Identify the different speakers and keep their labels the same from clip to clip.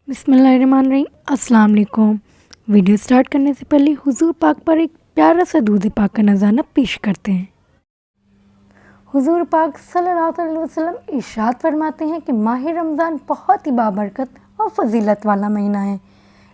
Speaker 1: बिस्मिल्लाहिर्रहमानिर्रहीम। अस्सलाम वालेकुम। वीडियो स्टार्ट करने से पहले हुजूर पाक पर एक प्यारा सा दूध पाक का नज़ारा पेश करते हैं। हुजूर पाक सल्लल्लाहु अलैहि वसल्लम इरशाद फरमाते हैं कि माह रमज़ान बहुत ही बाबरकत और फजीलत वाला महीना है।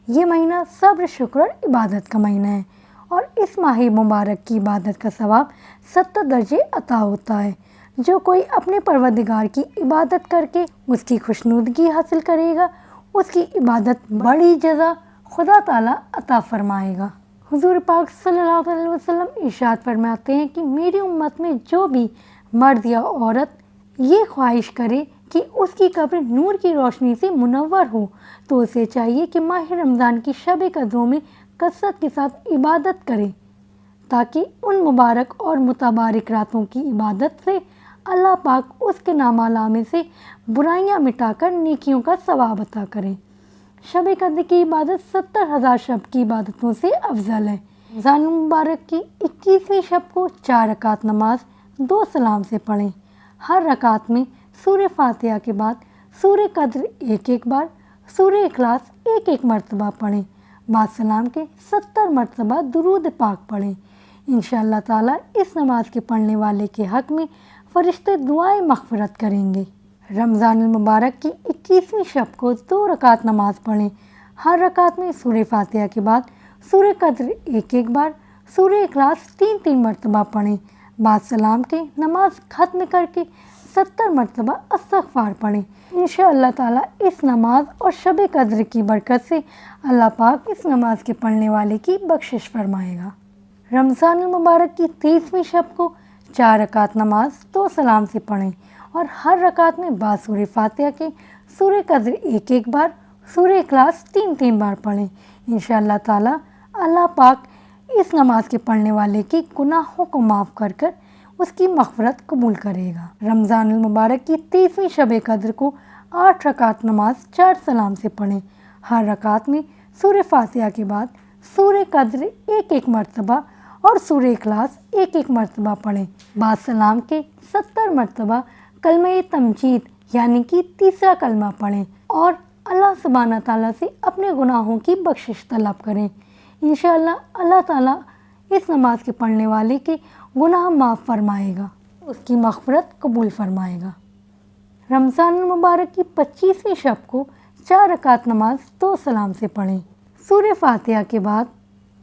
Speaker 1: ये महीना सब्र, शुक्र और इबादत का महीना है और इस माह मुबारक की इबादत का सवाब 70 दर्जे अता होता है। जो कोई अपने परवरदिगार की इबादत करके उसकी खुशनुदगी हासिल करेगा, उसकी इबादत बड़ी जज़ा खुदा ताला अता फरमाएगा। हुजूर पाक सल्लल्लाहु अलैहि वसल्लम इरशाद फरमाते हैं कि मेरी उम्मत में जो भी मर्द या औरत ये ख्वाहिश करे कि उसकी कब्र नूर की रोशनी से मुनव्वर हो, तो उसे चाहिए कि माह रमज़ान की शब कद्रों में कसरत के साथ इबादत करे, ताकि उन मुबारक और मुतबारक रातों की इबादत से अल्लाह पाक उसके नामाला में से बुराइयां मिटाकर नेकियों का सवाब अता करें। शब कद्र की इबादत 70,000 शब की इबादतों से अफजल है। रमज़ान मुबारक की 21वीं शब को 4 रकात नमाज 2 सलाम से पढ़ें। हर रकात में सूरह फातिहा के बाद सूरह कद्र एक बार, सूरह इखलास एक मरतबा पढ़ें। बाद सलाम के 70 मरतबा दुरूद पाक पढ़ें। इंशाअल्लाह ताला इस नमाज के पढ़ने वाले के हक़ में फरिश्ते दुआएं मग़फ़िरत करेंगे। रमज़ान मुबारक की 21वीं शब को 2 रकात नमाज पढ़ें। हर रकात में सूरह फातिहा के बाद सूरह कद्र एक बार, सूरह इखलास 3 मरतबा पढ़ें। बाद सलाम के नमाज ख़त्म करके 70 मरतबा इस्तग़फ़ार पढ़ें। इंशाअल्लाह ताला इस नमाज और शब कद्र की बरकत से अल्लाह पाक इस नमाज के पढ़ने वाले की बख्शिश फरमाएगा। रमज़ान मुबारक की 23वीं शब को 4 रकात नमाज 2 सलाम से पढ़ें और हर रकात में बाद सूरह फातिहा के सूरह कद्र एक बार, सूरह इखलास 3 बार पढ़ें। इंशाअल्लाह ताला अल्लाह पाक इस नमाज के पढ़ने वाले की गुनाहों को माफ़ कर कर उसकी मग़फ़िरत कबूल करेगा। रमज़ान मुबारक की 23वीं शब कद्र को 8 रकात नमाज 4 सलाम से पढ़ें। हर रकात में सूरह फातिहा के बाद सूरह कद्र एक मरतबा और सूरह इखलास एक मरतबा पढ़ें। बाद सलाम के 70 मरतबा कलमा तमजीद यानी कि तीसरा कलमा पढ़ें और अल्लाह सुब्हानहू तआला से अपने गुनाहों की बख्शिश तलब करें। इंशाअल्लाह अल्लाह ताला इस नमाज के पढ़ने वाले के गुनाह माफ़ फरमाएगा, उसकी मग़फ़िरत कबूल फरमाएगा। रमज़ान मुबारक की 25वीं शब को 4 रकात नमाज 2 सलाम से पढ़ें। सूरह फातिहा के बाद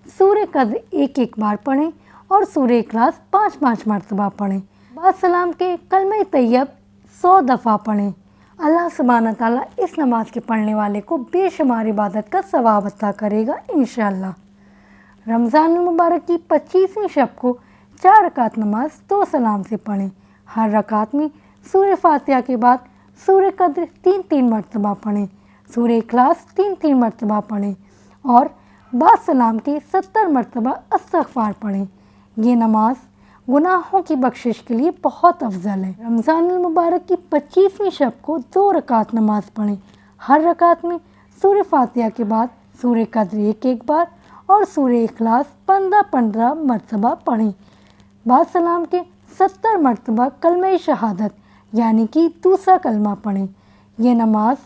Speaker 1: सूरह कद्र एक बार पढ़ें और सूरह इखलास 5 मरतबा पढ़ें। बाद सलाम के कलमा तैयब 100 दफ़ा पढ़ें। अल्लाह सुब्हानहू तआला इस नमाज के पढ़ने वाले को बेशुमार इबादत का सवाब अता करेगा इंशाअल्लाह। रमज़ान मुबारक की 25वीं शब को 4 रकात नमाज 2 सलाम से पढ़ें। हर रकात में सूरह फातिहा के बाद सूरह कद्र 3 मरतबा पढ़ें, सूरह इखलास 3 मरतबा पढ़ें और बाद सलाम के 70 मरतबा इस्तग़फ़ार पढ़ें। ये नमाज गुनाहों की बख्शिश के लिए बहुत अफजल है। रमज़ान मुबारक की 25वीं शब को 2 रकात नमाज पढ़ें। हर रकात में सूरह फातिहा के बाद सूरह कद्र एक बार और सूरह इखलास 15 मरतबा पढ़ें। बाद सलाम के 70 मरतबा कलमा शहादत यानी कि दूसरा कलमा पढ़ें। यह नमाज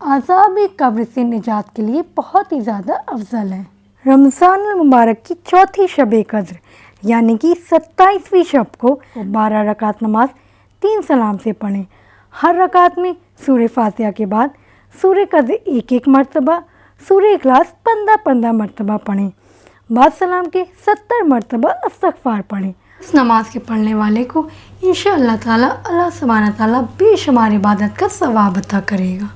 Speaker 1: आज़ाब कब्र से निजात के लिए बहुत ही ज़्यादा अफजल है। रमज़ान मुबारक की 4थी शब कद्र यानी कि 27वीं शब को 12 रकात नमाज 3 सलाम से पढ़ें। हर रकात में सूरह फातिहा के बाद सूरह कद्र एक मरतबा, सूरह इखलास 15 मरतबा पढ़ें। बाद सलाम के 70 मरतबा इस्तग़फ़ार पढ़ें। इस नमाज के पढ़ने वाले को इंशाअल्लाह ताला अल्लाह सुब्हानहू तआला बेशुमार इबादत का सवाब अता करेगा।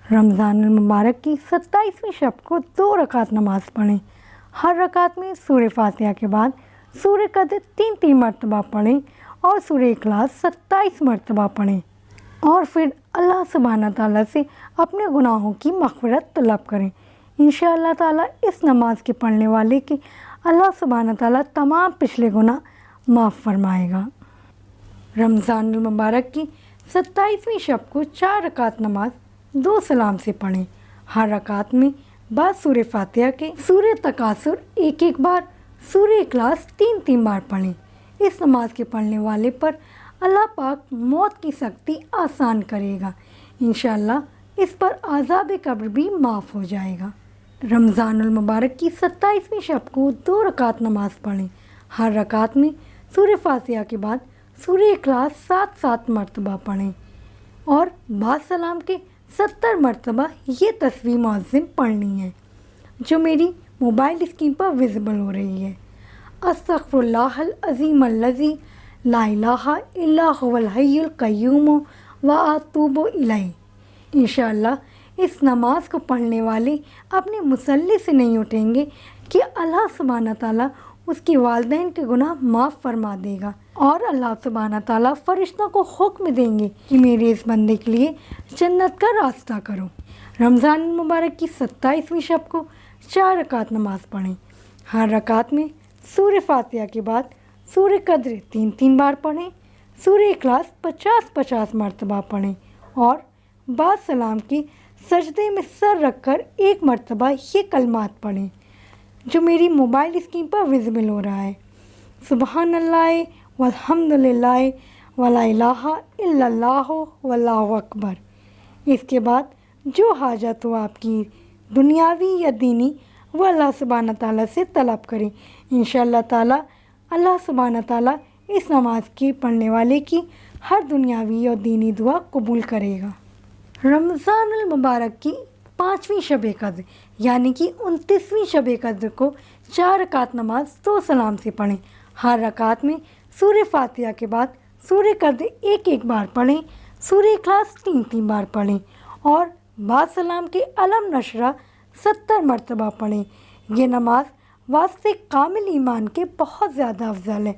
Speaker 1: रमज़ान मुबारक की 27वीं शब को 2 रकात नमाज पढ़ें। हर रकात में सूरह फातिहा के बाद सूरह कद्र 3 मरतबा पढ़ें और सूरह इखलास 27 मरतबा पढ़ें और फिर अल्लाह सुब्हानहू तआला से अपने गुनाहों की मग़फ़िरत तलब करें। इंशाअल्लाह ताला इस नमाज के पढ़ने वाले के अल्लाह सुब्हानहू तआला तमाम पिछले गुनाह माफ़ फरमाएगा। रमज़ान मुबारक की 27वीं शब को 4 रकात नमाज 2 सलाम से पढ़ें। हर रकात में बाद सूरह फातिहा के सूरह तकासुर एक बार, सूरह इखलास 3 बार पढ़ें। इस नमाज के पढ़ने वाले पर अल्लाह पाक मौत की सख्ती आसान करेगा। इंशाअल्लाह اس پر عذاب قبر بھی معاف ہو جائے گا۔ رمضان المبارک کی 27ویں شب کو 2 رکعت نماز پڑھیں۔ ہر رکعت میں سورہ فاتحہ کے بعد سورہ اخلاص 7 مرتبہ پڑھیں اور بعد سلام کے 70 مرتبہ یہ تسبیح معظم پڑھنی ہے جو میری موبائل اسکرین پر ویزیبل ہو رہی ہے۔ استغفر اللہ العظیم الذی لا الہ الا هو الحی القیوم واتوب الیہ۔ انشاءاللہ اس نماز کو پڑھنے والے اپنے مصلی سے نہیں اٹھیں گے کہ اللہ سبحانہ تعالیٰ اس کے والدین کے گناہ معاف فرما دے گا، اور اللہ سبحانہ تعالیٰ فرشتوں کو حکم دیں گے کہ میرے اس بندے کے لیے جنت کا راستہ کرو۔ رمضان المبارک کی 27ویں شب کو 4 رکعت نماز پڑھیں۔ ہر رکعت میں سورہ فاتحہ کے بعد سورہ قدر 3 بار پڑھیں، سورہ اخلاص 50 مرتبہ پڑھیں اور بعد سلام کے سجدے میں سر رکھ کر 1 مرتبہ یہ کلمات پڑھیں جو میری موبائل اسکرین پر ویزیبل ہو رہا ہے۔ سبحان اللہ والحمد للہ ولا الہ الا اللہ واللہ اکبر۔ اس کے بعد جو حاجت ہو آپ کی دنیاوی یا دینی وہ اللہ سبحانہ تعالیٰ سے طلب کریں۔ انشاءاللہ تعالیٰ اللہ سبحانہ تعالیٰ اس نماز کے پڑھنے والے کی ہر دنیاوی اور دینی دعا قبول کرے گا۔ رمضان المبارک کی 5ویں شب قدر یعنی کہ 29ویں شب قدر کو 4 رکعت نماز 2 سلام سے پڑھیں۔ ہر رکعت میں سورہ فاتحہ کے بعد سورہ قدر 1 بار پڑھیں، سورہ اخلاص 3 بار پڑھیں اور بعد سلام کے علم نشرہ 70 مرتبہ پڑھیں۔ یہ نماز واسطے کامل ایمان کے بہت زیادہ افضل ہے۔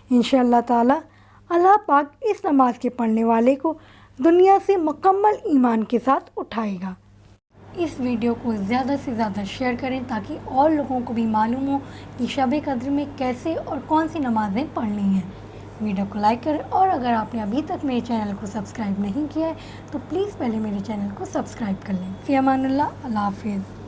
Speaker 1: انشاءاللہ تعالیٰ اللہ پاک اس نماز کے پڑھنے والے کو دنیا سے مکمل ایمان کے ساتھ اٹھائے گا۔ اس ویڈیو کو زیادہ سے زیادہ شیئر کریں تاکہ اور لوگوں کو بھی معلوم ہو کہ شب قدر میں کیسے اور کون سی نمازیں پڑھنی ہیں۔ ویڈیو کو لائک کریں اور اگر آپ نے ابھی تک میرے چینل کو سبسکرائب نہیں کیا ہے تو پلیز پہلے میرے چینل کو سبسکرائب کر لیں۔ فی امان اللہ، اللہ حافظ۔